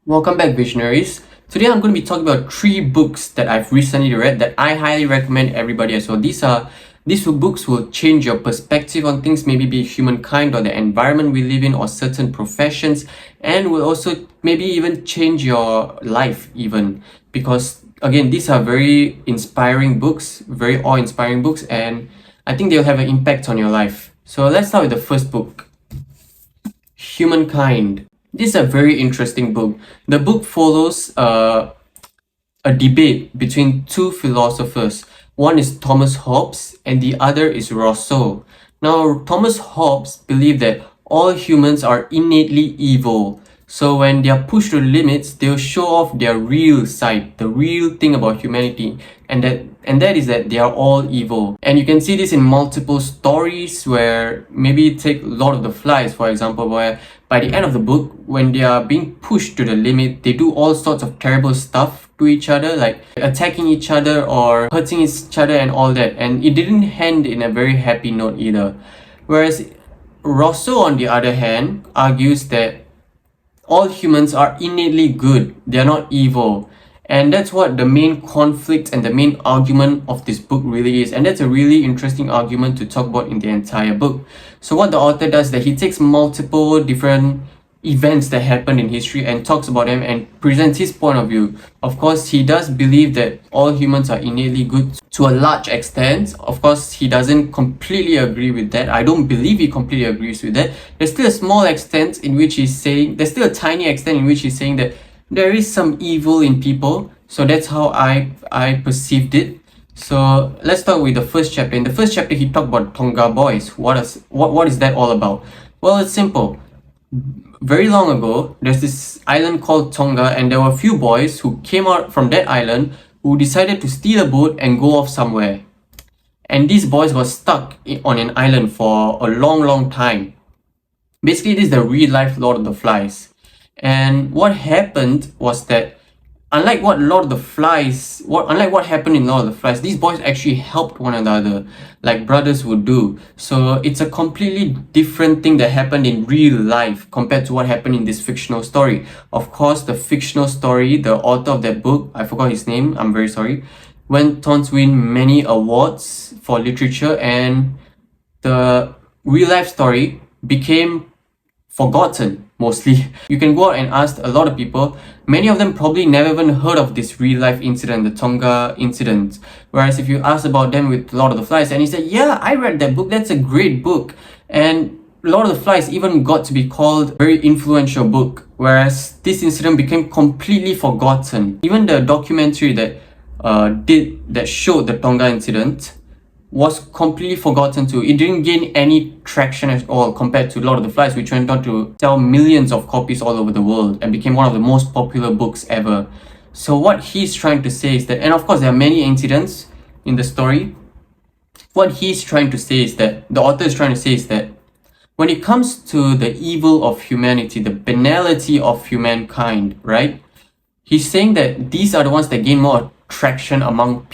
Welcome back, Visionaries. Today I'm going to be talking about 3 books that I've recently read that I highly recommend everybody as well. These 2 books will change your perspective on things, maybe be humankind or the environment we live in or certain professions, and will also maybe even change your life even, because again, these are very inspiring books, very awe-inspiring books, and I think they'll have an impact on your life. So let's start with the first book, Humankind. This is a very interesting book. The book follows a debate between 2 philosophers. One is Thomas Hobbes and the other is Rousseau. Now, Thomas Hobbes believed that all humans are innately evil. So when they are pushed to the limits, they'll show off their real side, the real thing about humanity, and that is that they are all evil. And you can see this in multiple stories where maybe take Lord of the Flies, for example, where by the end of the book, when they are being pushed to the limit, they do all sorts of terrible stuff to each other, like attacking each other or hurting each other and all that. And it didn't end in a very happy note either. Whereas Rousseau, on the other hand, argues that all humans are innately good, they are not evil. And that's what the main conflict and the main argument of this book really is. And that's a really interesting argument to talk about in the entire book. So what the author does is that he takes multiple different events that happened in history and talks about them and presents his point of view. Of course, he does believe that all humans are innately good to a large extent. Of course, he doesn't completely agree with that. I don't believe he completely agrees with that. There's still a small extent in which he's saying, there's still a tiny extent in which he's saying that there is some evil in people. So that's how I perceived it. So let's start with the first chapter. In the first chapter, he talked about Tonga boys. What is that all about? Well, it's simple. Very long ago, there's this island called Tonga, and there were a few boys who came out from that island who decided to steal a boat and go off somewhere. And these boys got stuck on an island for a long time. Basically, this is the real life Lord of the Flies. And what happened was that unlike what happened in Lord of the Flies, these boys actually helped one another like brothers would do. So it's a completely different thing that happened in real life compared to what happened in this fictional story. Of course, the fictional story, the author of that book, I forgot his name, I'm very sorry, went on to win many awards for literature, and the real life story became forgotten mostly. You can go out and ask a lot of people, many of them probably never even heard of this real life incident, the Tonga incident. Whereas if you ask about them with Lord of the Flies, and he said, yeah, I read that book, that's a great book. And Lord of the Flies even got to be called a very influential book, whereas this incident became completely forgotten. Even the documentary that showed the Tonga incident was completely forgotten too. It didn't gain any traction at all compared to Lord of the Flies, which went on to sell millions of copies all over the world and became one of the most popular books ever. So what he's trying to say is that, and of course there are many incidents in the story, what he's trying to say is that, the author is trying to say is that when it comes to the evil of humanity, the banality of humankind, right? He's saying that these are the ones that gain more traction among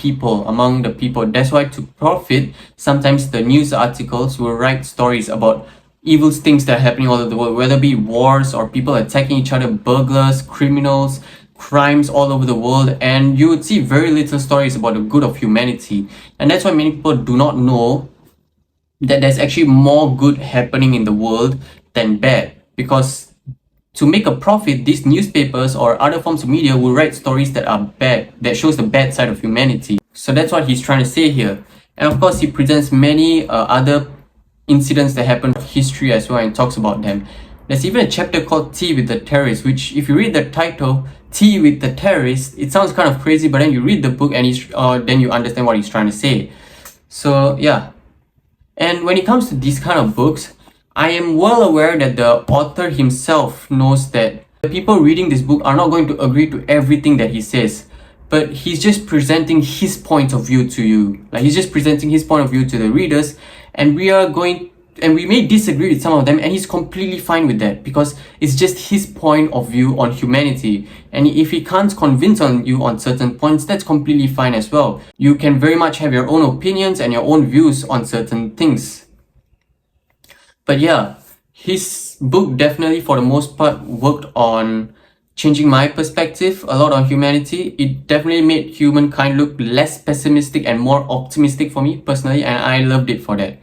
the people. That's why, to profit, sometimes the news articles will write stories about evil things that are happening all over the world, whether it be wars or people attacking each other, burglars, criminals, crimes all over the world, and you would see very little stories about the good of humanity. And that's why many people do not know that there's actually more good happening in the world than bad, because to make a profit, these newspapers or other forms of media will write stories that are bad, that shows the bad side of humanity. So that's what he's trying to say here. And of course, he presents many other incidents that happened in history as well and talks about them. There's even a chapter called Tea with the Terrorists, which if you read the title, Tea with the Terrorists, it sounds kind of crazy, but then you read the book and then you understand what he's trying to say. So yeah. And when it comes to these kind of books, I am well aware that the author himself knows that the people reading this book are not going to agree to everything that he says, but he's just presenting his point of view to you. Like, he's just presenting his point of view to the readers, and we may disagree with some of them, and he's completely fine with that, because it's just his point of view on humanity. And if he can't convince you on certain points, that's completely fine as well. You can very much have your own opinions and your own views on certain things. But yeah, his book definitely for the most part worked on changing my perspective a lot on humanity. It definitely made Humankind look less pessimistic and more optimistic for me personally, and I loved it for that.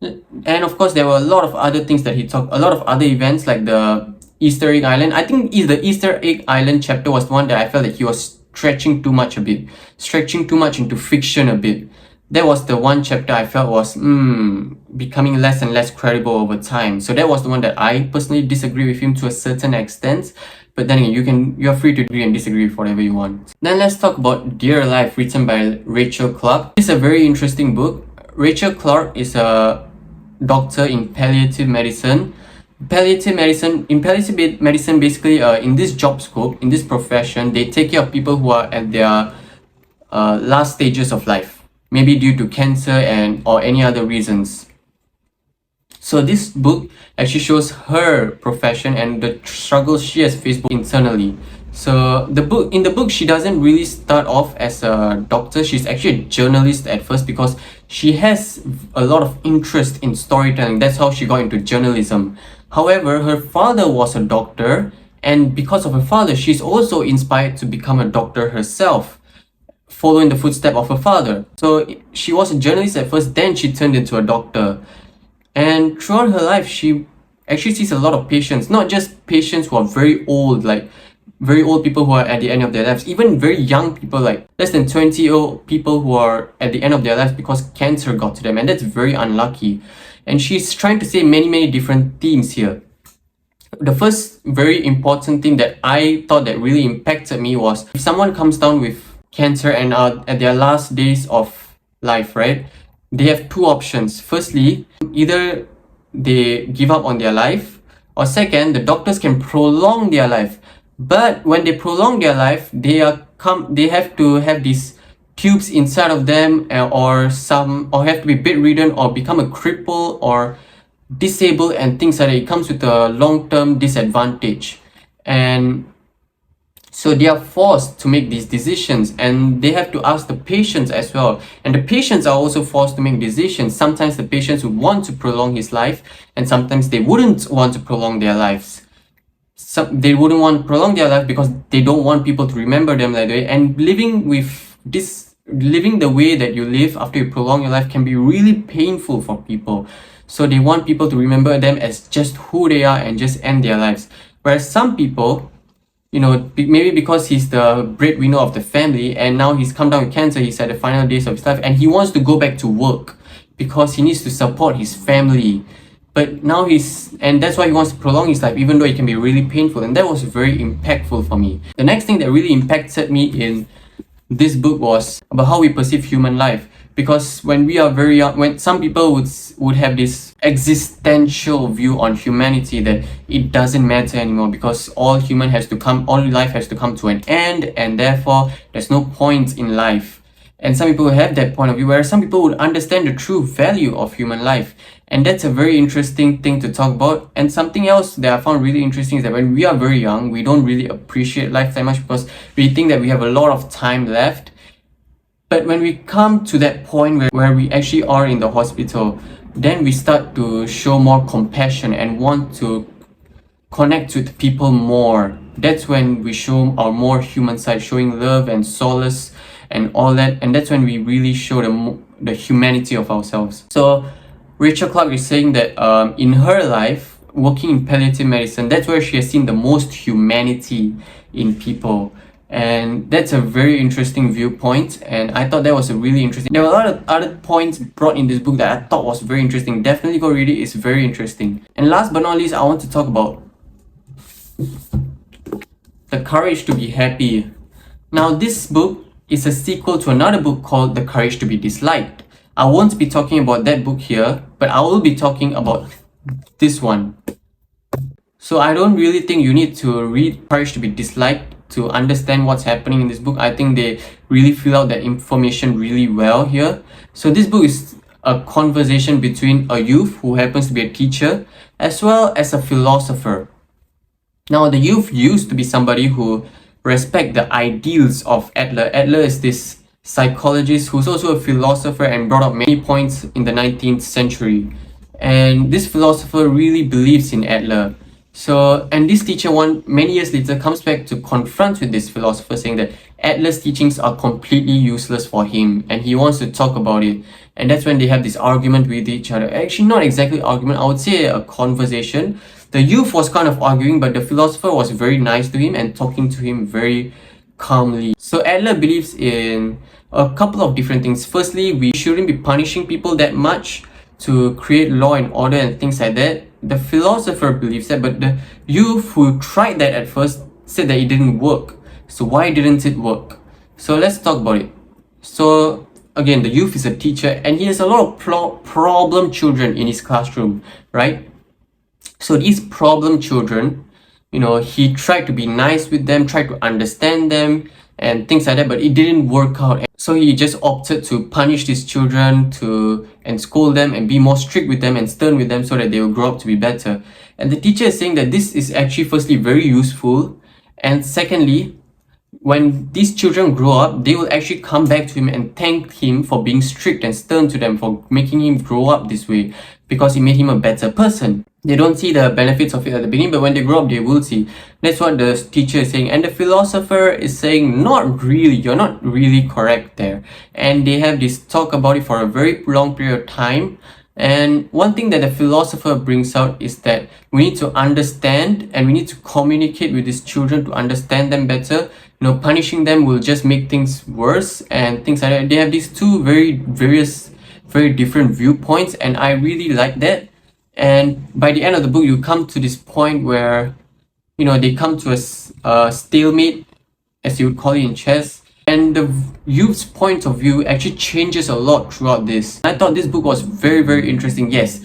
And of course, there were a lot of other things that he talked, a lot of other events like the Easter Egg Island. I think the Easter Egg Island chapter was the one that I felt that he was stretching too much into fiction a bit. That was the one chapter I felt was becoming less and less credible over time. So that was the one that I personally disagree with him to a certain extent. But then again, you're free to agree and disagree with whatever you want. Then let's talk about Dear Life, written by Rachel Clarke. This is a very interesting book. Rachel Clarke is a doctor in palliative medicine. In palliative medicine, basically, in this job scope, in this profession, they take care of people who are at their last stages of life, maybe due to cancer or any other reasons. So this book actually shows her profession and the struggles she has faced internally. So in the book, she doesn't really start off as a doctor. She's actually a journalist at first because she has a lot of interest in storytelling. That's how she got into journalism. However, her father was a doctor, and because of her father, she's also inspired to become a doctor herself, following the footsteps of her father. So she was a journalist at first, then she turned into a doctor. And throughout her life, she actually sees a lot of patients, not just patients who are very old, like very old people who are at the end of their lives, even very young people, like less than 20-year-old people who are at the end of their lives because cancer got to them, and that's very unlucky. And she's trying to say many different themes here. The first very important thing that I thought that really impacted me was if someone comes down with cancer and are at their last days of life, right? They have two options. Firstly, either they give up on their life, or second, the doctors can prolong their life. But when they prolong their life, they have to have these tubes inside of them, or have to be bedridden or become a cripple or disabled and things like that. It comes with a long-term disadvantage, and so they are forced to make these decisions, and they have to ask the patients as well. And the patients are also forced to make decisions. Sometimes the patients would want to prolong his life, and sometimes they wouldn't want to prolong their lives. They wouldn't want to prolong their life because they don't want people to remember them that way. And living the way that you live after you prolong your life can be really painful for people. So they want people to remember them as just who they are and just end their lives. Whereas some people, maybe because he's the breadwinner of the family and now he's come down with cancer, he's at the final days of his life and he wants to go back to work because he needs to support his family. But now and that's why he wants to prolong his life, even though it can be really painful. And that was very impactful for me. The next thing that really impacted me in this book was about how we perceive human life. Because when we are very young, when some people would have this existential view on humanity that it doesn't matter anymore because all life has to come to an end, and therefore there's no point in life. And some people have that point of view, whereas some people would understand the true value of human life. And that's a very interesting thing to talk about. And something else that I found really interesting is that when we are very young, we don't really appreciate life that much because we think that we have a lot of time left. But when we come to that point where we actually are in the hospital, then we start to show more compassion and want to connect with people more. That's when we show our more human side, showing love and solace and all that. And that's when we really show the humanity of ourselves. So Rachel Clarke is saying that in her life, working in palliative medicine, that's where she has seen the most humanity in people. And that's a very interesting viewpoint, and I thought that was a really interesting. There were a lot of other points brought in this book that I thought was very interesting. Definitely go read it, it's very interesting. And last but not least, I want to talk about The Courage to Be Happy. Now this book is a sequel to another book called The Courage to Be Disliked. I won't be talking about that book here, but I will be talking about this one. So I don't really think you need to read Courage to Be Disliked to understand what's happening in this book. I think they really fill out that information really well here. So this book is a conversation between a youth who happens to be a teacher as well as a philosopher. Now the youth used to be somebody who respect the ideals of Adler. Adler is this psychologist who's also a philosopher and brought up many points in the 19th century. And this philosopher really believes in Adler. So, and this teacher many years later comes back to confront with this philosopher, saying that Adler's teachings are completely useless for him, and he wants to talk about it. And that's when they have this argument with each other. Actually, not exactly argument, I would say a conversation. The youth was kind of arguing, but the philosopher was very nice to him and talking to him very calmly. So Adler believes in a couple of different things. Firstly, we shouldn't be punishing people that much to create law and order and things like that. The philosopher believes that, but the youth who tried that at first said that it didn't work. So why didn't it work? So let's talk about it. So again, the youth is a teacher and he has a lot of problem children in his classroom, right? So these problem children, you know, he tried to be nice with them, tried to understand them and things like that, but it didn't work out. So he just opted to punish these children and scold them and be more strict with them and stern with them so that they will grow up to be better. And the teacher is saying that this is actually firstly very useful, and secondly, when these children grow up, they will actually come back to him and thank him for being strict and stern to them, for making him grow up this way, because it made him a better person. They don't see the benefits of it at the beginning, but when they grow up, they will see. That's what the teacher is saying. And the philosopher is saying, not really, you're not really correct there. And they have this talk about it for a very long period of time. And one thing that the philosopher brings out is that we need to understand and we need to communicate with these children to understand them better. You know, punishing them will just make things worse and things like that. They have these two very different viewpoints, and I really like that. And by the end of the book, you come to this point where, you know, they come to a stalemate, as you would call it in chess. And the youth's point of view actually changes a lot throughout this. I thought this book was very interesting. Yes,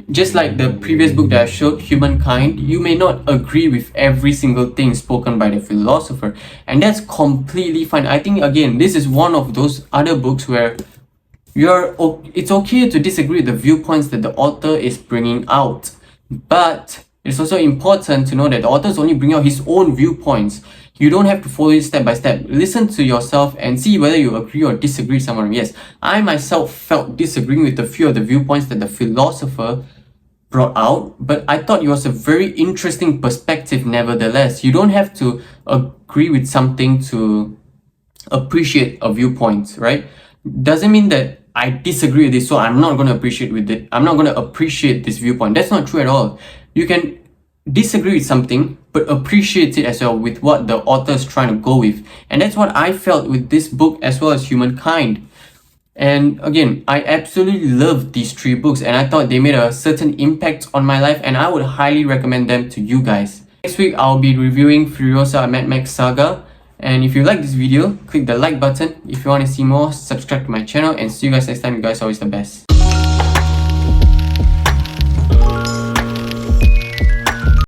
just like the previous book that I showed, Humankind, you may not agree with every single thing spoken by the philosopher. And that's completely fine. I think, again, this is one of those other books where it's okay to disagree with the viewpoints that the author is bringing out, but it's also important to know that the author is only bringing out his own viewpoints. You don't have to follow it step by step. Listen to yourself and see whether you agree or disagree with someone. Yes, I myself felt disagreeing with a few of the viewpoints that the philosopher brought out, but I thought it was a very interesting perspective nevertheless. You don't have to agree with something to appreciate a viewpoint, right? Doesn't mean that I disagree with this, so I'm not going to appreciate with it. I'm not going to appreciate this viewpoint. That's not true at all. You can disagree with something, but appreciate it as well with what the author is trying to go with. And that's what I felt with this book as well as Humankind. And again, I absolutely loved these three books, and I thought they made a certain impact on my life, and I would highly recommend them to you guys. Next week, I'll be reviewing Furiosa Mad Max Saga. And if you like this video, click the like button. If you want to see more, subscribe to my channel, and see you guys next time. You guys are always the best.